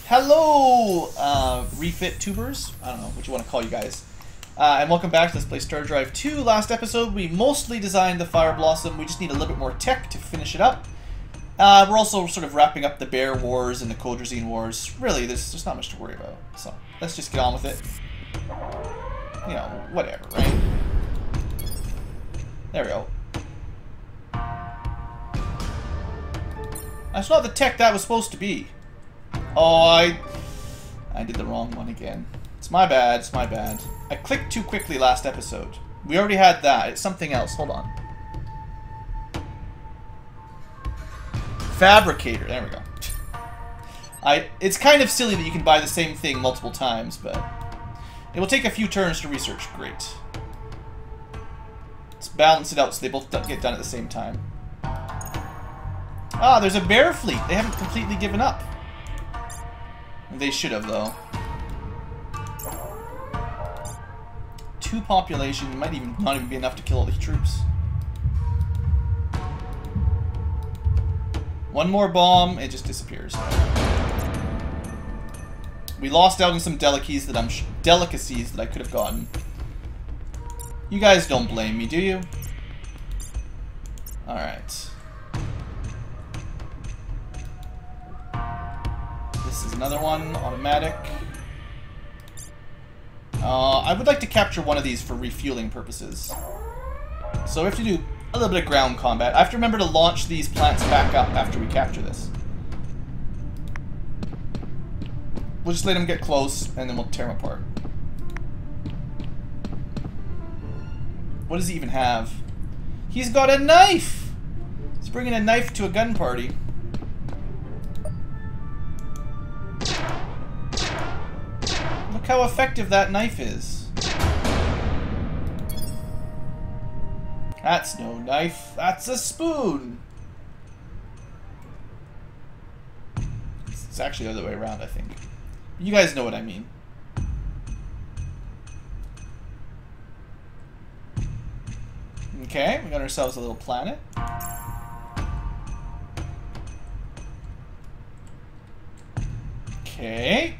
Hello, refit tubers. I don't know what you want to call you guys. And welcome back to Let's Play Stardrive 2. Last episode, we mostly designed the Fire Blossom. We just need a little bit more tech to finish it up. We're also sort of wrapping up the Bear Wars and the Codrazine Wars. Really, there's not much to worry about. So, let's just get on with it. You know, whatever, right? There we go. That's not the tech that was supposed to be. Oh, I did the wrong one again. It's my bad, it's my bad. I clicked too quickly last episode. We already had that. It's something else. Hold on. Fabricator. There we go. It's kind of silly that you can buy the same thing multiple times, but it will take a few turns to research. Great. Let's balance it out so they both get done at the same time. Ah, there's a bear fleet. They haven't completely given up. They should have, though. 2 population might not even be enough to kill all these troops. 1 more bomb, it just disappears. We lost out on some delicacies that I could have gotten. You guys don't blame me, do you? All right. This is another one, automatic. I would like to capture one of these for refueling purposes. So we have to do a little bit of ground combat. I have to remember to launch these plants back up after we capture this. We'll just let them get close, and then we'll tear them apart. What does he even have? He's got a knife! He's bringing a knife to a gun party. Look how effective that knife is. That's no knife, that's a spoon. It's actually the other way around, I think. You guys know what I mean. Okay, we got ourselves a little planet. Okay.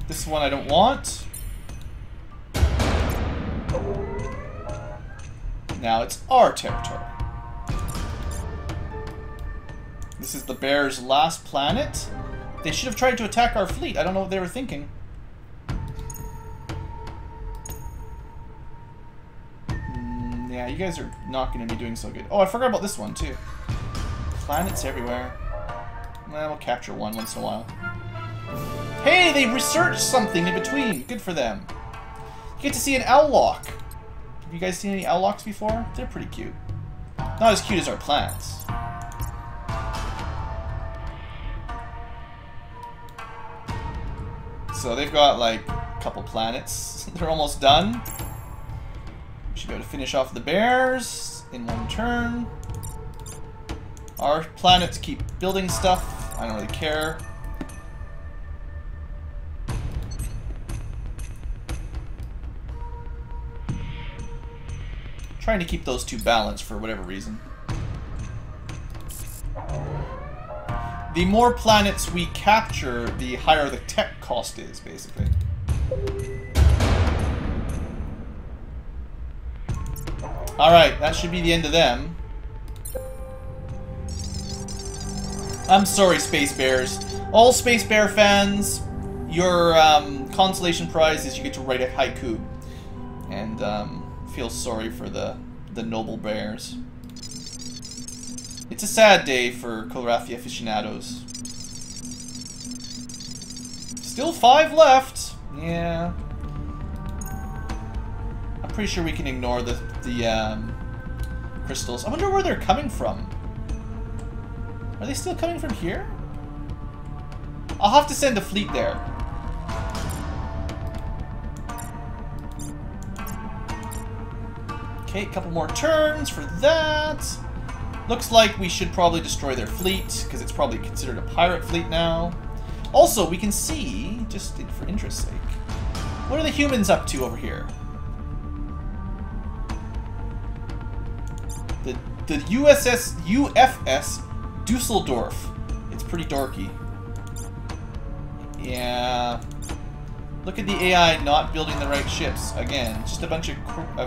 This one I don't want. Now it's our territory. This is the bear's last planet. They should have tried to attack our fleet. I don't know what they were thinking. Yeah, you guys are not going to be doing so good. Oh, I forgot about this one too. Planets everywhere. Well, we'll capture one once in a while. Hey, they researched something in between. Good for them. You get to see an owllock. Have you guys seen any owllocks before? They're pretty cute. Not as cute as our plants. So they've got like a couple planets. They're almost done. We should be able to finish off the bears in one turn. Our planets keep building stuff. I don't really care. Trying to keep those two balanced for whatever reason. The more planets we capture, the higher the tech cost is, basically. Alright, that should be the end of them. I'm sorry, Space Bears. All Space Bear fans, your consolation prize is you get to write a haiku. And feel sorry for the noble bears. It's a sad day for Calrathia aficionados. Still 5 left. Yeah. I'm pretty sure we can ignore the crystals. I wonder where they're coming from. Are they still coming from here? I'll have to send a fleet there. Okay, a couple more turns for that. Looks like we should probably destroy their fleet, because it's probably considered a pirate fleet now. Also, we can see, just for interest's sake, what are the humans up to over here? The UFS Dusseldorf. It's pretty dorky. Yeah. Look at the AI not building the right ships. Again, just a bunch of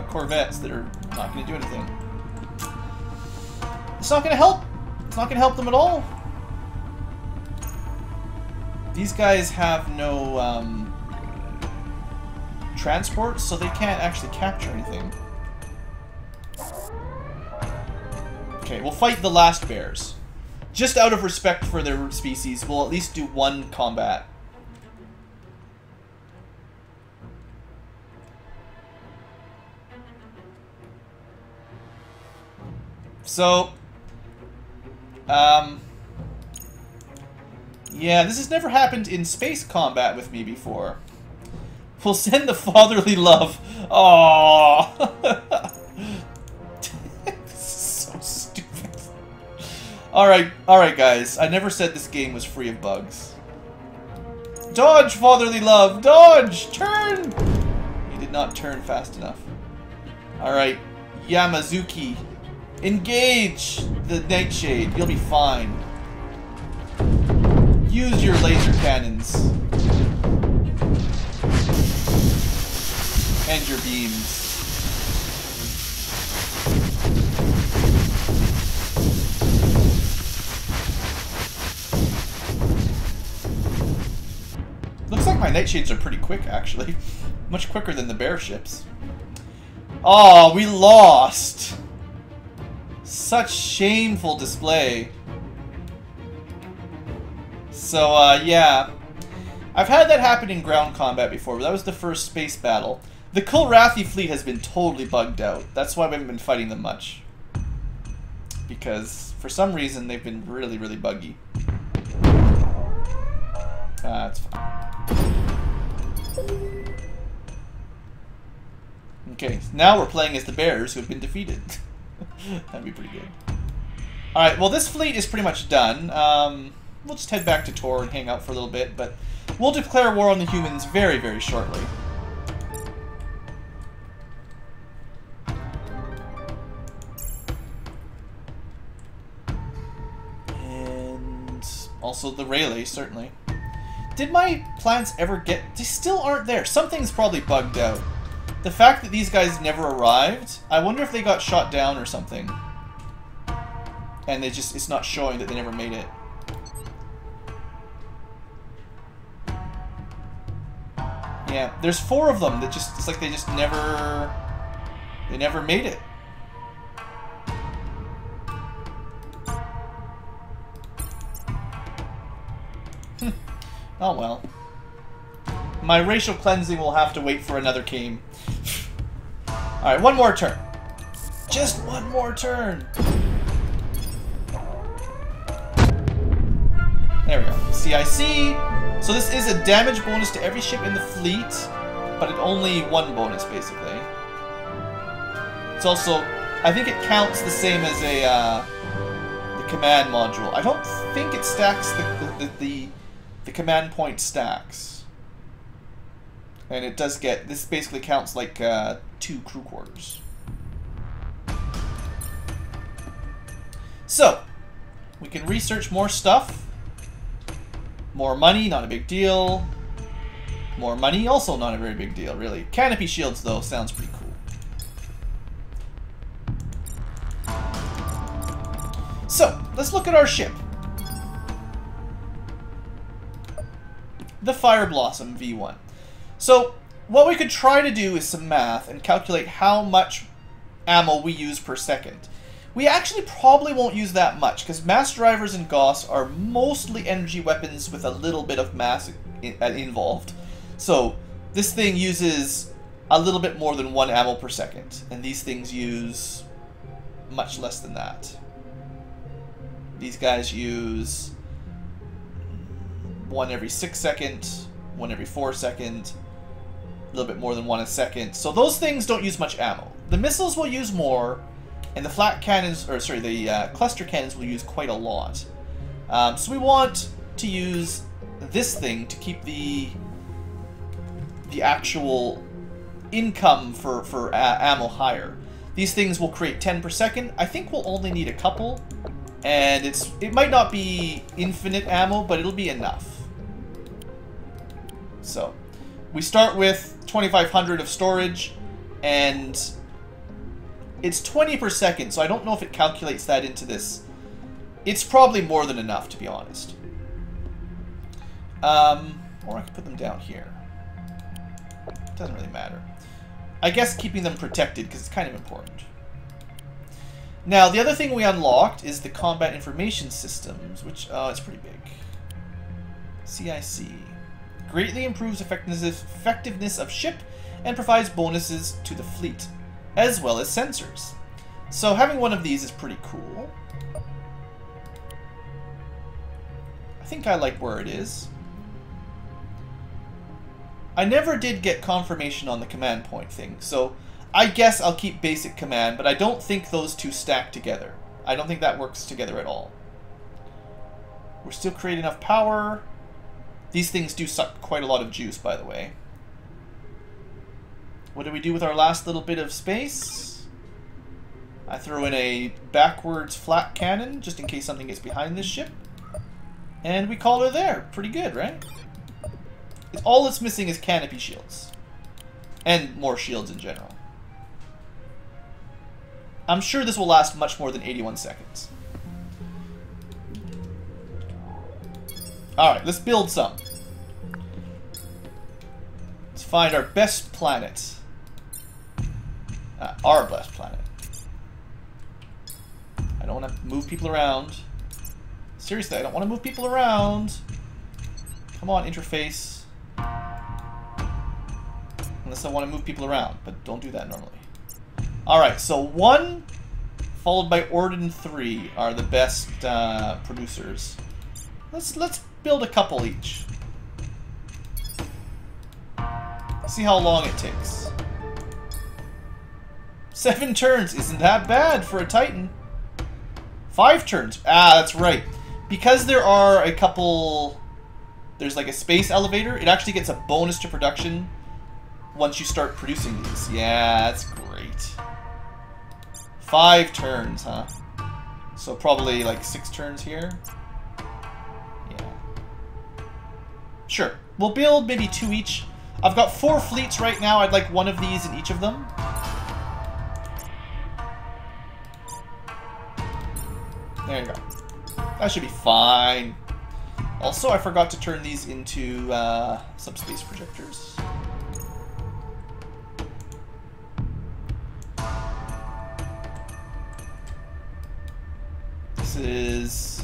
corvettes that are not going to do anything. It's not going to help. It's not going to help them at all. These guys have no transport, so they can't actually capture anything. Okay, we'll fight the last bears. Just out of respect for their species, we'll at least do one combat. So, yeah, this has never happened in space combat with me before. We'll send the fatherly love. Aww. So stupid. Alright guys, I never said this game was free of bugs. Dodge, fatherly love! Dodge! Turn! He did not turn fast enough. Alright, Yamazuki. Engage the Nightshade. You'll be fine. Use your laser cannons. And your beams. Looks like my Nightshades are pretty quick, actually. Much quicker than the bear ships. Oh, we lost! Such shameful display. So, yeah. I've had that happen in ground combat before, but that was the first space battle. The Kulrathi fleet has been totally bugged out. That's why we haven't been fighting them much. Because, for some reason, they've been really, really buggy. That's fine. Okay, now we're playing as the bears who have been defeated. That'd be pretty good. Alright, well this fleet is pretty much done. We'll just head back to Tor and hang out for a little bit, but we'll declare war on the humans very, very shortly. And also the Rayleigh, certainly. Did my plants ever get... They still aren't there. Something's probably bugged out. The fact that these guys never arrived, I wonder if they got shot down or something. And they just, it's not showing that they never made it. Yeah, there's 4 of them that just, it's like they just never, they never made it. Oh well. My racial cleansing will have to wait for another game. Alright, one more turn. Just one more turn. There we go. CIC. So this is a damage bonus to every ship in the fleet, but it only 1 bonus, basically. It's also, I think it counts the same as a the command module. I don't think it stacks the command point stacks. And it does get, this basically counts like 2 crew quarters. So, we can research more stuff. More money, not a big deal. More money, also not a very big deal, really. Canopy shields, though, sounds pretty cool. So, let's look at our ship. The Fire Blossom V1. So, what we could try to do is some math and calculate how much ammo we use per second. We actually probably won't use that much, because mass drivers and Gauss are mostly energy weapons with a little bit of mass involved. So, this thing uses a little bit more than 1 ammo per second, and these things use much less than that. These guys use 1 every 6 seconds, 1 every 4 seconds, a little bit more than 1 a second. So those things don't use much ammo. The missiles will use more, and the flat cannons, or sorry, the cluster cannons will use quite a lot. So we want to use this thing to keep the actual income for ammo higher. These things will create 10 per second. I think we'll only need a couple. And it might not be infinite ammo, but it'll be enough. So, we start with 2,500 of storage, and it's 20 per second, so I don't know if it calculates that into this. It's probably more than enough, to be honest. Or I could put them down here. It doesn't really matter. I guess keeping them protected, because it's kind of important. Now, the other thing we unlocked is the combat information systems, which, it's pretty big. CIC. Greatly improves effectiveness of ship and provides bonuses to the fleet, as well as sensors. So having one of these is pretty cool. I think I like where it is. I never did get confirmation on the command point thing, so I guess I'll keep basic command, but I don't think those two stack together. I don't think that works together at all. We're still creating enough power. These things do suck quite a lot of juice, by the way. What do we do with our last little bit of space? I throw in a backwards flat cannon, just in case something gets behind this ship. And we call her there. Pretty good, right? All it's missing is canopy shields. And more shields in general. I'm sure this will last much more than 81 seconds. Alright, let's build some. Let's find our best planet. Our best planet. I don't want to move people around. Seriously, I don't want to move people around. Come on, interface. Unless I want to move people around, but don't do that normally. Alright, so 1 followed by Orden 3 are the best producers. Let's build a couple each. See how long it takes. 7 turns isn't that bad for a Titan. 5 turns. Ah, that's right. Because there are a couple... There's like a space elevator. It actually gets a bonus to production once you start producing these. Yeah, that's great. 5 turns, huh? So probably like 6 turns here. Yeah. Sure. We'll build maybe 2 each. I've got 4 fleets right now. I'd like 1 of these in each of them. There you go. That should be fine. Also, I forgot to turn these into subspace projectors. This is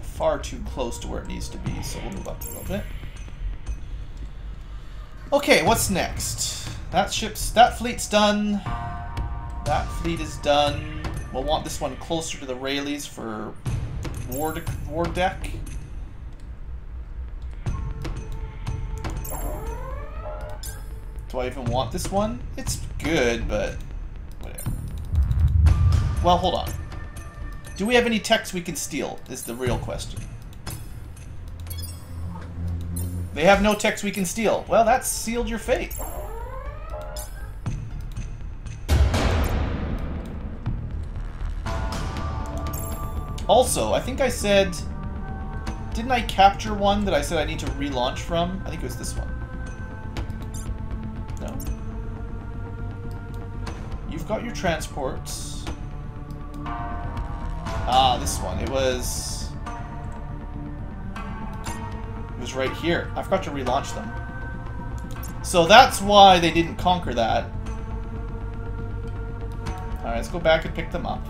far too close to where it needs to be, so we'll move up a little bit. Okay, what's next? That fleet's done. That fleet is done. We'll want this one closer to the Rayleighs for war deck. Do I even want this one? It's good, but whatever. Well, hold on. Do we have any techs we can steal, is the real question. They have no techs we can steal. Well, that's sealed your fate. Also, I think I said... Didn't I capture one that I said I need to relaunch from? I think it was this one. No. You've got your transports. Ah, this one. It was right here. I forgot to relaunch them. So that's why they didn't conquer that. Alright, let's go back and pick them up.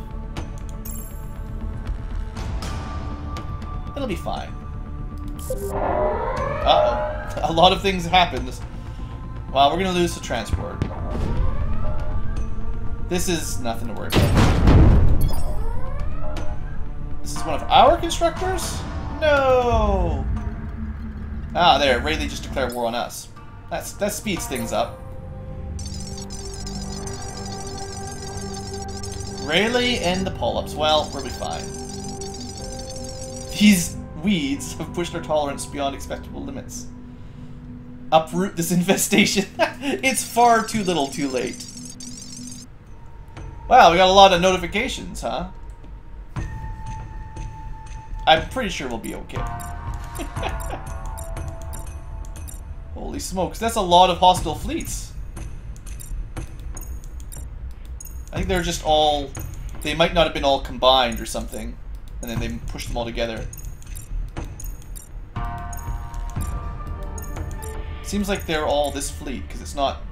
It'll be fine. Uh-oh. A lot of things happened. Well, we're gonna lose the transport. This is nothing to worry about. This is one of our constructors? No! Ah, there. Rayleigh just declared war on us. That speeds things up. Rayleigh and the Polyps. Well, we'll be fine. These weeds have pushed our tolerance beyond acceptable limits. Uproot this infestation. It's far too little too late. Wow, we got a lot of notifications, huh? I'm pretty sure we'll be okay. Holy smokes, that's a lot of hostile fleets. I think they're just all... They might not have been all combined or something. And then they pushed them all together. Seems like they're all this fleet, because it's not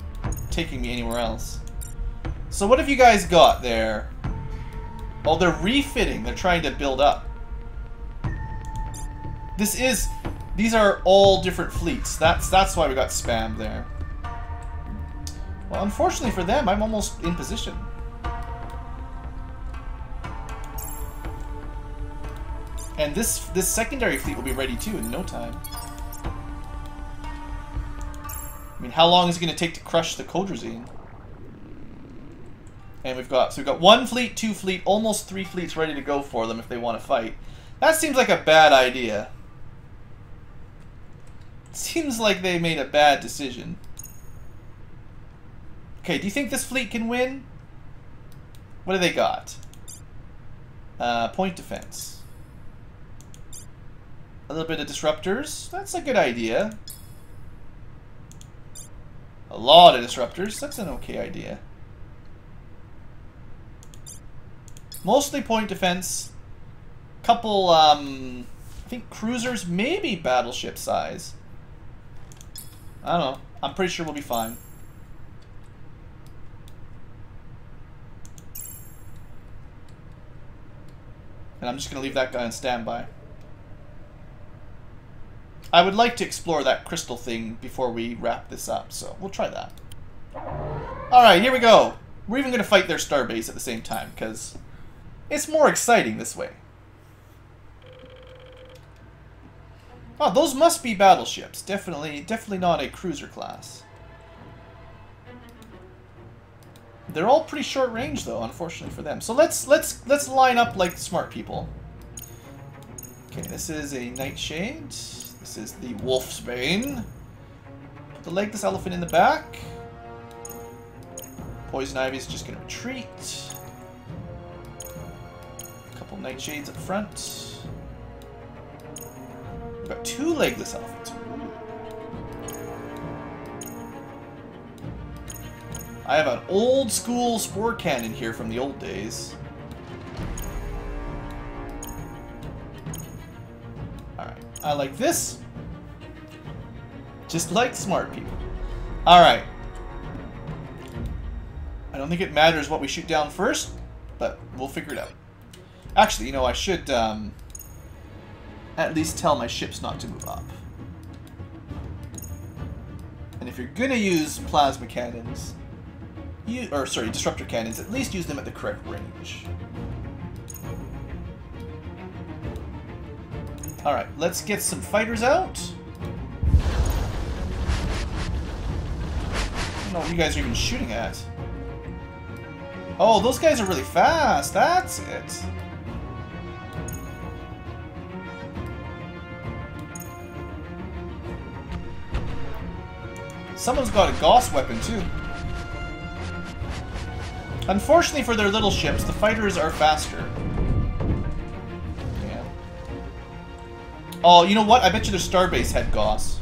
taking me anywhere else. So what have you guys got there? Oh, they're refitting. They're trying to build up. These are all different fleets. That's why we got spammed there. Well, unfortunately for them, I'm almost in position. And this secondary fleet will be ready too in no time. I mean, how long is it going to take to crush the Codrazine? And we've got 1 fleet, 2 fleet, almost 3 fleets ready to go for them if they want to fight. That seems like a bad idea. Seems like they made a bad decision. Okay, do you think this fleet can win? What do they got? Point defense. A little bit of disruptors. That's a good idea. A lot of disruptors. That's an okay idea. Mostly point defense. Couple, I think cruisers, maybe battleship size. I don't know. I'm pretty sure we'll be fine. And I'm just going to leave that guy on standby. I would like to explore that crystal thing before we wrap this up, so we'll try that. Alright, here we go. We're even going to fight their starbase at the same time, because it's more exciting this way. Oh, those must be battleships. Definitely not a cruiser class. They're all pretty short range, though, unfortunately for them. So let's line up like smart people. Okay, this is a Nightshade. This is the Wolf's Bane. Put the legless elephant in the back. Poison Ivy is just going to retreat. A couple Nightshades up front. We've got 2 legless elephants. I have an old school spore cannon here from the old days. Alright, I like this. Just like smart people. Alright. I don't think it matters what we shoot down first, but we'll figure it out. Actually, you know, I should at least tell my ships not to move up. And if you're gonna use plasma cannons, disruptor cannons, at least use them at the correct range. Alright, let's get some fighters out. I don't know what you guys are even shooting at. Oh, those guys are really fast. That's it. Someone's got a Gauss weapon, too. Unfortunately for their little ships, the fighters are faster. Yeah. Oh, you know what? I bet you their starbase had Gauss.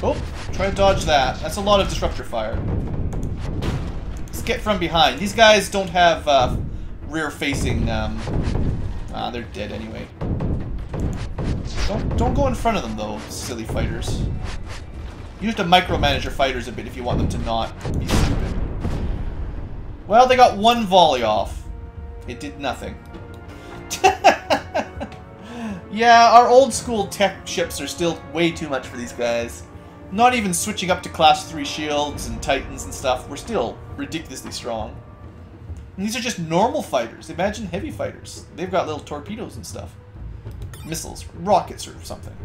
Oh, try to dodge that. That's a lot of disruptor fire. Let's get from behind. These guys don't have rear-facing... they're dead anyway. Don't go in front of them, though, silly fighters. You have to micromanage your fighters a bit if you want them to not be stupid. Well, they got 1 volley off. It did nothing. Yeah, our old school tech ships are still way too much for these guys. Not even switching up to class 3 shields and titans and stuff. We're still ridiculously strong. And these are just normal fighters. Imagine heavy fighters. They've got little torpedoes and stuff. Missiles, rockets or something.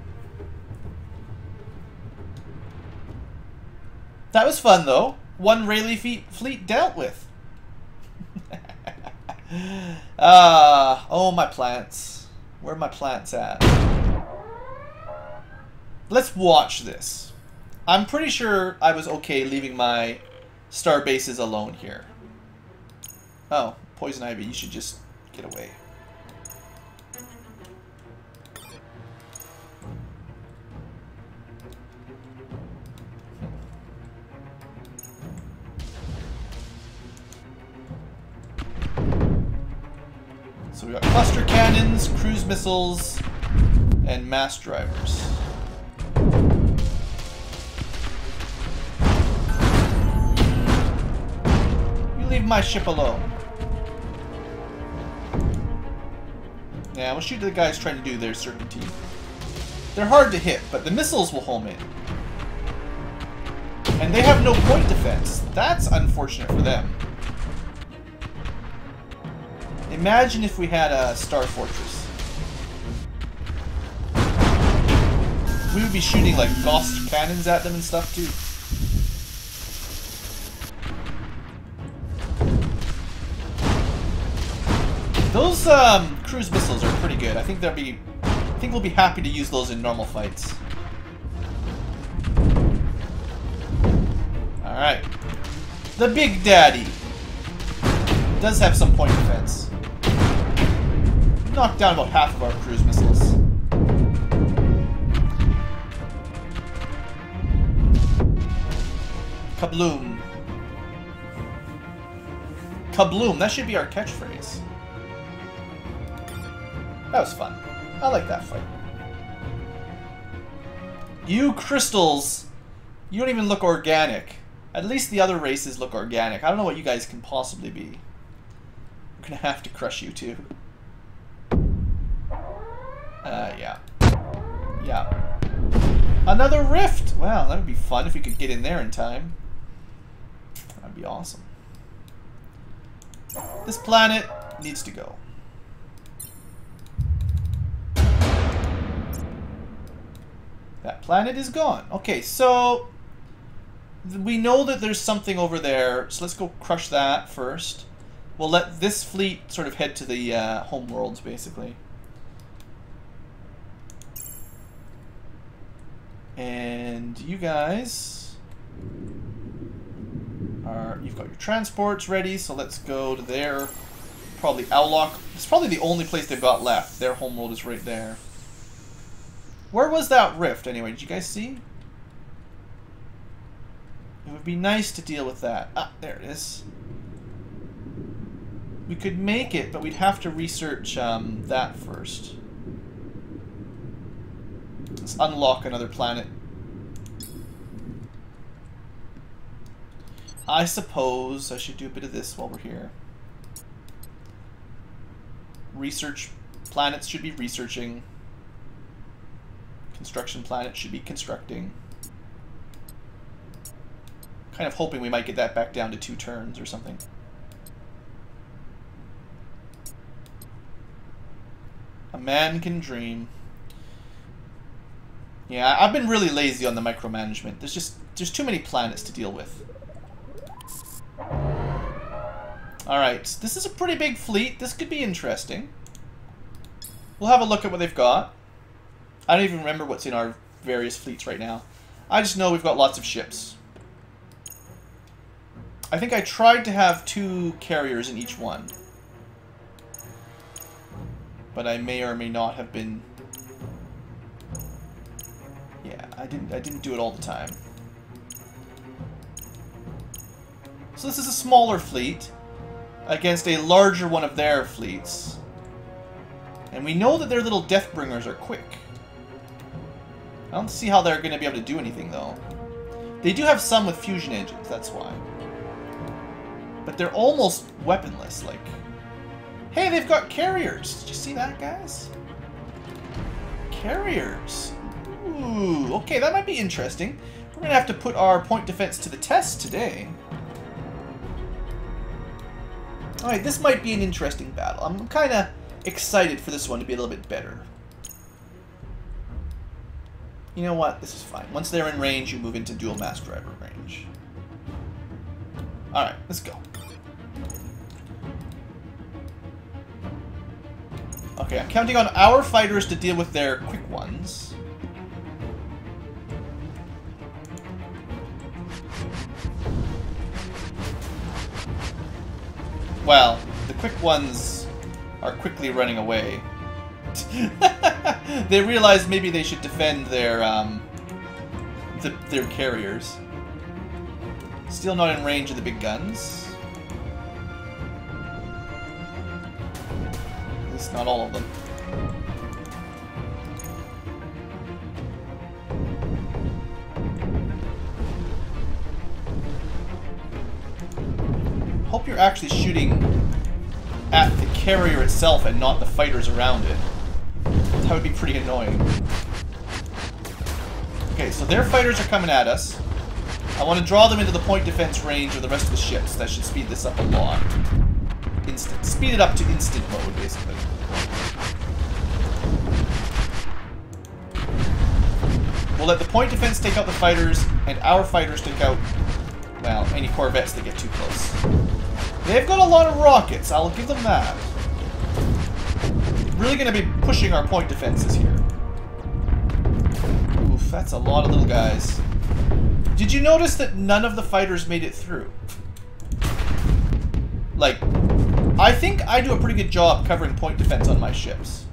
That was fun, though. 1 Rayleigh fleet dealt with. Oh, my plants. Where are my plants at? Let's watch this. I'm pretty sure I was okay leaving my star bases alone here. Oh, poison ivy. You should just get away. So we got cluster cannons, cruise missiles, and mass drivers. You leave my ship alone. Yeah, we'll shoot the guys trying to do their certainty. They're hard to hit, but the missiles will home in. And they have no point defense. That's unfortunate for them. Imagine if we had a Star Fortress. We would be shooting like Gauss cannons at them and stuff too. Those cruise missiles are pretty good. I think we'll be happy to use those in normal fights. All right, the Big Daddy does have some point defense. Knocked down about half of our cruise missiles. Kabloom. Kabloom, that should be our catchphrase. That was fun. I like that fight. You crystals! You don't even look organic. At least the other races look organic. I don't know what you guys can possibly be. I'm gonna have to crush you too. Yeah. Yeah. Another rift! Wow, that would be fun if we could get in there in time. That'd be awesome. This planet needs to go. That planet is gone. Okay, so we know that there's something over there, so let's go crush that first. We'll let this fleet sort of head to the home worlds, basically. And you guys are... You've got your transports ready, so let's go to their... Probably Owlock. It's probably the only place they've got left. Their home world is right there. Where was that rift, anyway? Did you guys see? It would be nice to deal with that. Ah, there it is. We could make it, but we'd have to research that first. Let's unlock another planet. I suppose I should do a bit of this while we're here. Research planets should be researching. Construction planets should be constructing. Kind of hoping we might get that back down to 2 turns or something. A man can dream. Yeah, I've been really lazy on the micromanagement. There's too many planets to deal with. Alright, this is a pretty big fleet. This could be interesting. We'll have a look at what they've got. I don't even remember what's in our various fleets right now. I just know we've got lots of ships. I think I tried to have 2 carriers in each one. But I may or may not have been... Yeah, I didn't do it all the time. So this is a smaller fleet against a larger one of their fleets. And we know that their little Deathbringers are quick. I don't see how they're going to be able to do anything, though. They do have some with fusion engines, that's why. But they're almost weaponless, like... Hey, they've got carriers! Did you see that, guys? Carriers! Ooh, okay, that might be interesting. We're going to have to put our point defense to the test today. Alright, this might be an interesting battle. I'm kind of excited for this one to be a little bit better. You know what? This is fine. Once they're in range, you move into dual mass driver range. Alright, let's go. Okay, I'm counting on our fighters to deal with their quick ones. Well, the quick ones are quickly running away. They realize maybe they should defend their carriers. Still not in range of the big guns. At least not all of them. Hope you're actually shooting at the carrier itself and not the fighters around it. That would be pretty annoying. Okay, so their fighters are coming at us. I want to draw them into the point defense range of the rest of the ships. That should speed this up a lot. Speed it up to instant mode, basically. We'll let the point defense take out the fighters, and our fighters take out, well, any corvettes that get too close. They've got a lot of rockets, I'll give them that. Really going to be pushing our point defenses here. Oof, that's a lot of little guys. Did you notice that none of the fighters made it through? Like, I think I do a pretty good job covering point defense on my ships.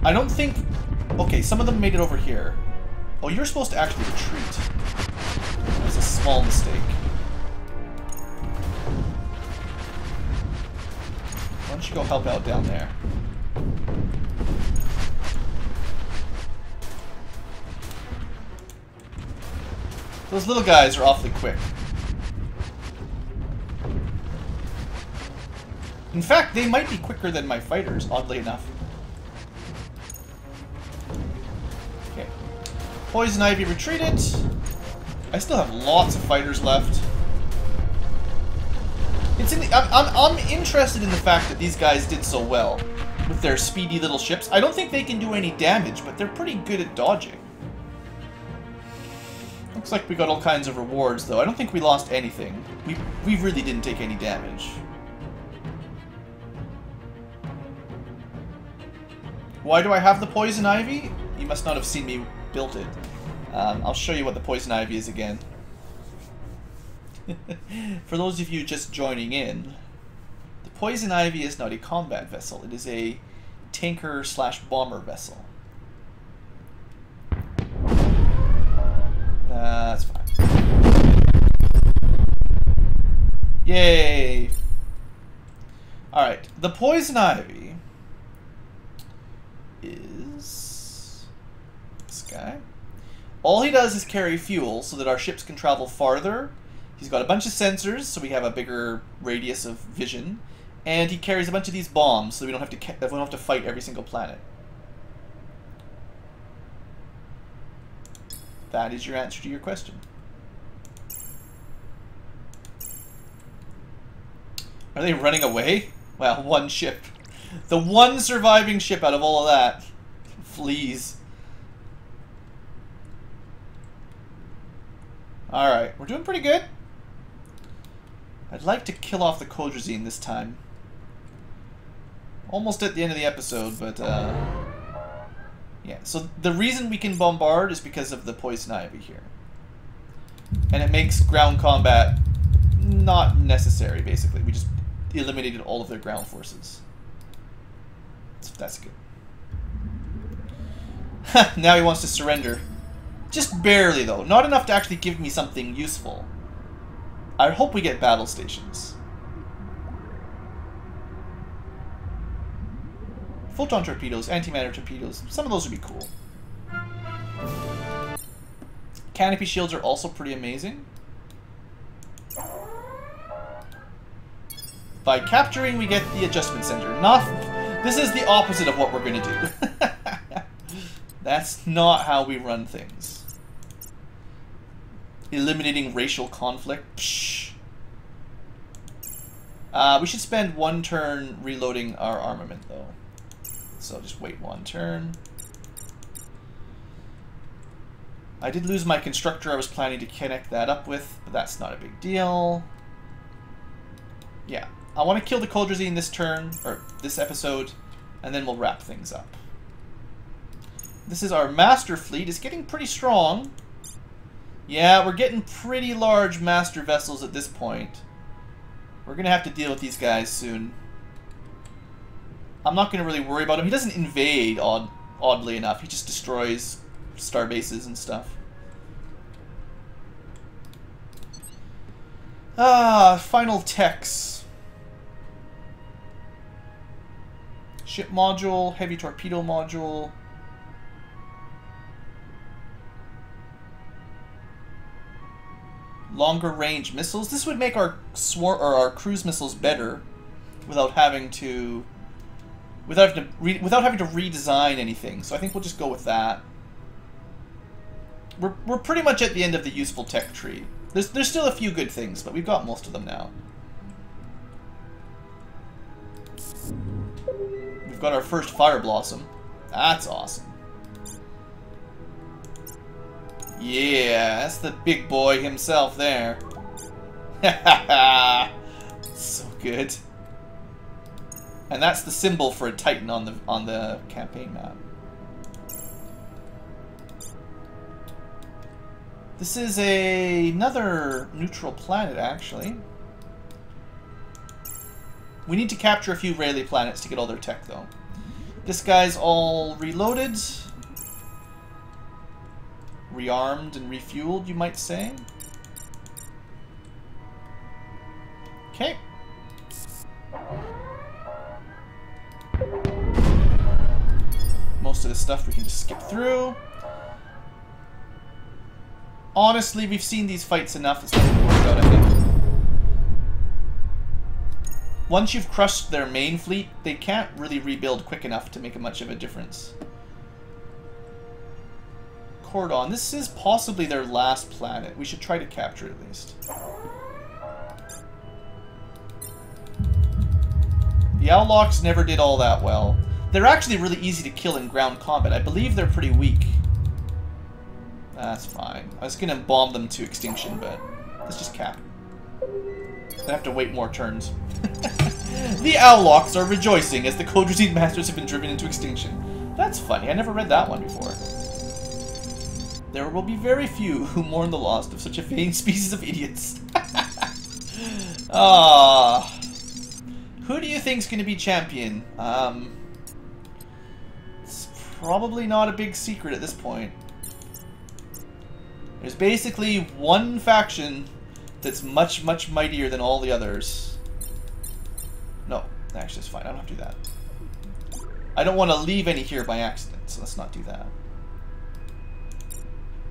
I don't think... Okay, some of them made it over here. Oh, you're supposed to actually retreat. That's a small mistake. Why don't you go help out down there? Those little guys are awfully quick. In fact, they might be quicker than my fighters, oddly enough. Okay. Poison Ivy retreated. I still have lots of fighters left. I'm interested in the fact that these guys did so well with their speedy little ships. I don't think they can do any damage, but they're pretty good at dodging. Looks like we got all kinds of rewards, though. I don't think we lost anything. We really didn't take any damage. Why do I have the Poison Ivy? You must not have seen me build it. I'll show you what the Poison Ivy is again. For those of you just joining in, the Poison Ivy is not a combat vessel. It is a tanker/bomber vessel. That's fine. Yay! Alright, the Poison Ivy is this guy. All he does is carry fuel so that our ships can travel farther. He's got a bunch of sensors so we have a bigger radius of vision. And he carries a bunch of these bombs so we don't have to fight every single planet. That is your answer to your question. Are they running away? Well, one ship. The one surviving ship out of all of that flees. Alright, we're doing pretty good. I'd like to kill off the Codrazine this time. Almost at the end of the episode, but yeah, so the reason we can bombard is because of the Poison Ivy here. And it makes ground combat not necessary, basically. We just eliminated all of their ground forces. So that's good. Now he wants to surrender. Just barely, though. Not enough to actually give me something useful. I hope we get battle stations. Photon torpedoes, antimatter torpedoes. Some of those would be cool. Canopy shields are also pretty amazing. By capturing, we get the adjustment center. This is the opposite of what we're going to do. That's not how we run things. Eliminating racial conflict. Psh. We should spend one turn reloading our armament, though. So just wait one turn. I did lose my constructor I was planning to connect that up with, but that's not a big deal. Yeah, I want to kill the Codrazine this turn, or this episode, and then we'll wrap things up. This is our master fleet. It's getting pretty strong. Yeah, we're getting pretty large master vessels at this point. We're going to have to deal with these guys soon. I'm not going to really worry about him. He doesn't invade, oddly enough. He just destroys star bases and stuff. Final techs. Ship module, heavy torpedo module. Longer range missiles. This would make our our cruise missiles better without having to redesign anything. So I think we'll just go with that. We're pretty much at the end of the useful tech tree. There's still a few good things, but we've got most of them now. We've got our first Fire Blossom. That's awesome. Yeah, that's the big boy himself there. So good. And that's the symbol for a Titan on the campaign map. This is another neutral planet, actually. We need to capture a few Rayleigh planets to get all their tech, though. This guy's all reloaded. Rearmed and refueled, you might say. Okay. Most of the stuff we can just skip through. Honestly, we've seen these fights enough. It's not going to work out, I think. Once you've crushed their main fleet, they can't really rebuild quick enough to make much of a difference. Cordon. This is possibly their last planet. We should try to capture it at least. The Owlocks never did all that well. They're actually really easy to kill in ground combat. I believe they're pretty weak. That's fine. I was gonna bomb them to extinction, but let's just cap. I have to wait more turns. The Owlocks are rejoicing as the Codrazine Masters have been driven into extinction. That's funny. I never read that one before. There will be very few who mourn the loss of such a vain species of idiots. Ah, who do you think's going to be champion? It's probably not a big secret at this point. There's basically one faction that's much, much mightier than all the others. No, actually it's fine. I don't have to do that. I don't want to leave any here by accident, so let's not do that.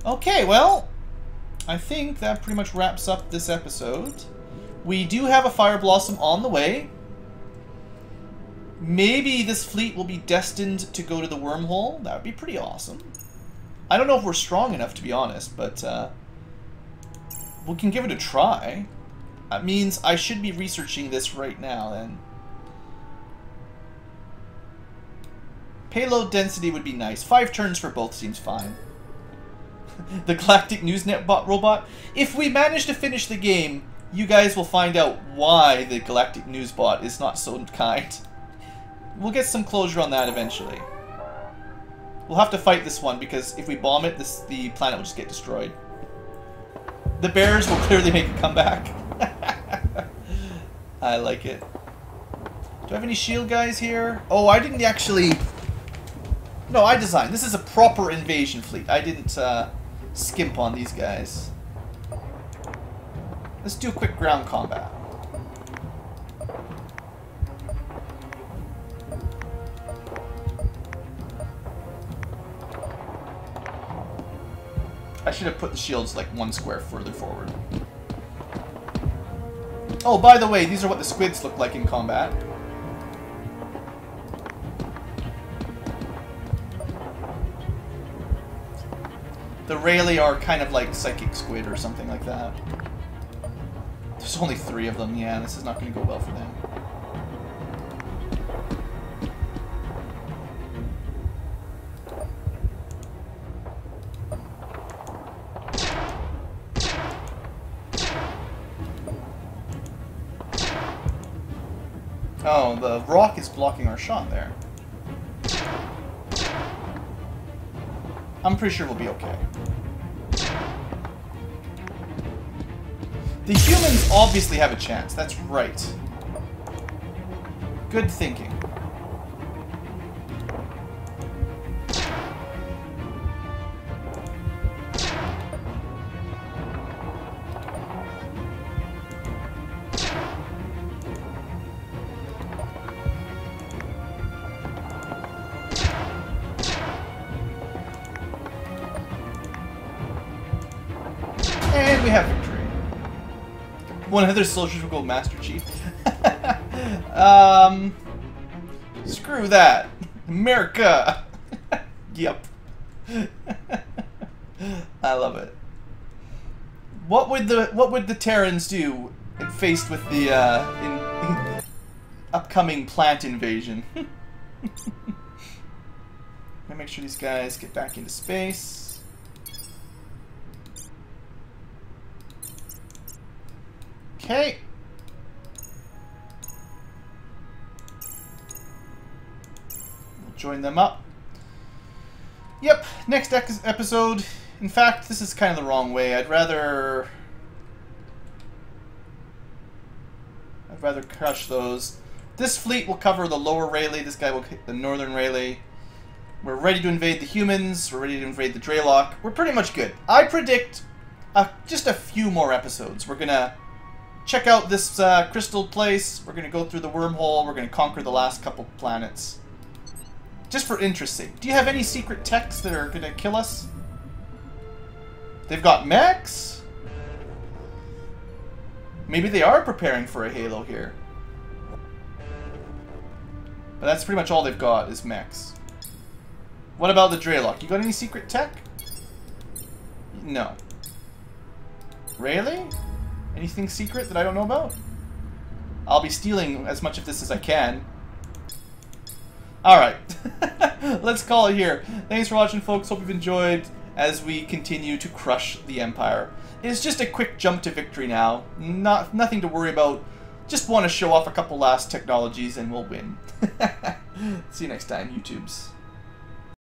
Okay, well, I think that pretty much wraps up this episode. We do have a Fire Blossom on the way. Maybe this fleet will be destined to go to the wormhole. That would be pretty awesome. I don't know if we're strong enough, to be honest, but we can give it a try. That means I should be researching this right now, then. Payload density would be nice. 5 turns for both seems fine. The Galactic Newsnet robot. If we manage to finish the game, you guys will find out why the Galactic News bot is not so kind. We'll get some closure on that eventually. We'll have to fight this one because if we bomb it, the planet will just get destroyed. The bears will clearly make a comeback. I like it. Do I have any shield guys here? Oh, I didn't actually... No, I designed. This is a proper invasion fleet. I didn't skimp on these guys. Let's do a quick ground combat. I should have put the shields like 1 square further forward. Oh, by the way, these are what the squids look like in combat. The Rayleigh are kind of like psychic squid or something like that. There's only 3 of them. Yeah, this is not going to go well for them. Oh, the rock is blocking our shot there. I'm pretty sure we'll be okay. The humans obviously have a chance. That's right. Good thinking. And we have victory. One other Socialistical Master Chief. Screw that. America! Yep. I love it. What would the Terrans do if faced with the upcoming plant invasion? Gonna make sure these guys get back into space. Okay. We'll join them up. Yep, next episode. In fact, this is kind of the wrong way. I'd rather crush those. This fleet will cover the lower Rayleigh. This guy will hit the northern Rayleigh. We're ready to invade the humans. We're ready to invade the Draylock. We're pretty much good. I predict just a few more episodes. We're gonna check out this crystal place. We're going to go through the wormhole. We're going to conquer the last couple planets. Just for interest's sake. Do you have any secret techs that are going to kill us? They've got mechs? Maybe they are preparing for a Halo here. But that's pretty much all they've got is mechs. What about the Draylock? You got any secret tech? No. Rayleigh? Anything secret that I don't know about? I'll be stealing as much of this as I can. Alright. Let's call it here. Thanks for watching, folks. Hope you've enjoyed as we continue to crush the Empire. It's just a quick jump to victory now. Nothing to worry about. Just want to show off a couple last technologies and we'll win. See you next time, YouTubes.